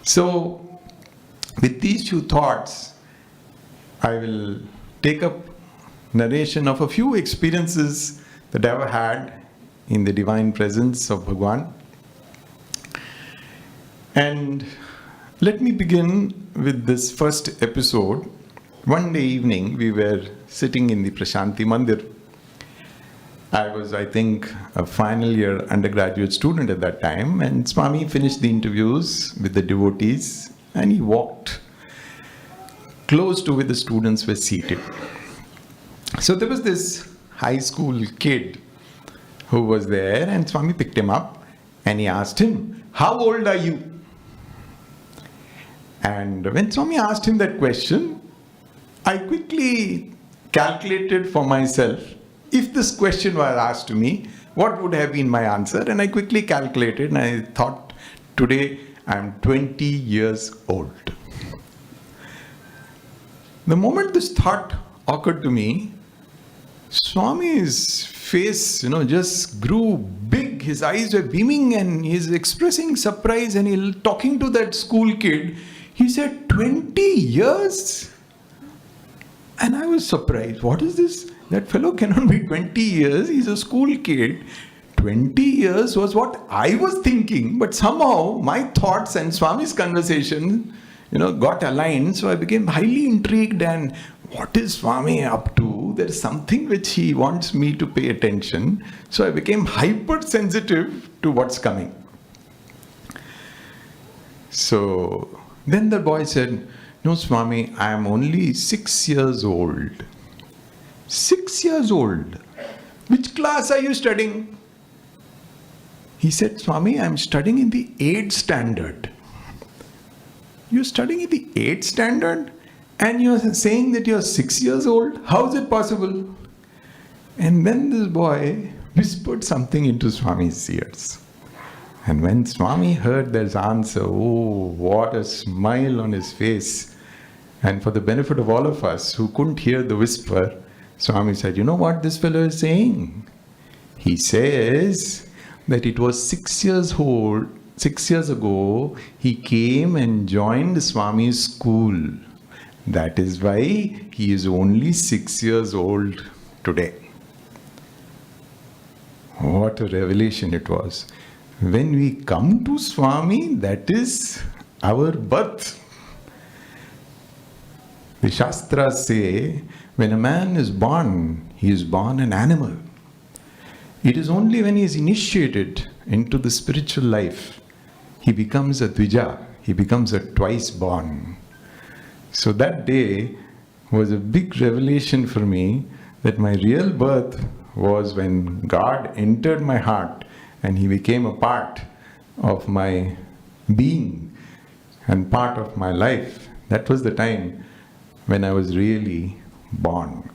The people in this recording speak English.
So, with these few thoughts, I will take up narration of a few experiences that I've had in the divine presence of Bhagwan. And let me begin with this first episode. One day evening, we were sitting in the Prashanti Mandir. I was, I think, a final year undergraduate student at that time, and Swami finished the interviews with the devotees, and he walked close to where the students were seated. So there was this high school kid who was there, and Swami picked him up and he asked him, "How old are you?" And when Swami asked him that question, I quickly calculated for myself, if this question were asked to me, what would have been my answer? And I quickly calculated and I thought, today I am 20 years old. The moment this thought occurred to me, Swami's face, just grew big. His eyes were beaming and he's expressing surprise, and he's talking to that school kid. He said, 20 years? And I was surprised. What is this? That fellow cannot be 20 years. He's a school kid. 20 years was what I was thinking. But somehow my thoughts and Swami's conversation, got aligned. So I became highly intrigued. And what is Swami up to? There is something which he wants me to pay attention. So I became hypersensitive to what's coming. So then the boy said, "No, Swami, I am only 6 years old." 6 years old? Which class are you studying? He said, "Swami, I am studying in the 8th standard." You're studying in the 8th standard? And you're saying that you're 6 years old? How is it possible? And then this boy whispered something into Swami's ears. And when Swami heard this answer, oh, what a smile on his face. And for the benefit of all of us who couldn't hear the whisper, Swami said, "You know what this fellow is saying? He says that it was 6 years old, 6 years ago, he came and joined Swami's school. That is why he is only 6 years old today." What a revelation it was. When we come to Swami, that is our birth. The Shastras say, when a man is born, he is born an animal. It is only when he is initiated into the spiritual life, he becomes a Dvija, he becomes a twice born. So that day was a big revelation for me that my real birth was when God entered my heart and he became a part of my being and part of my life. That was the time when I was really born.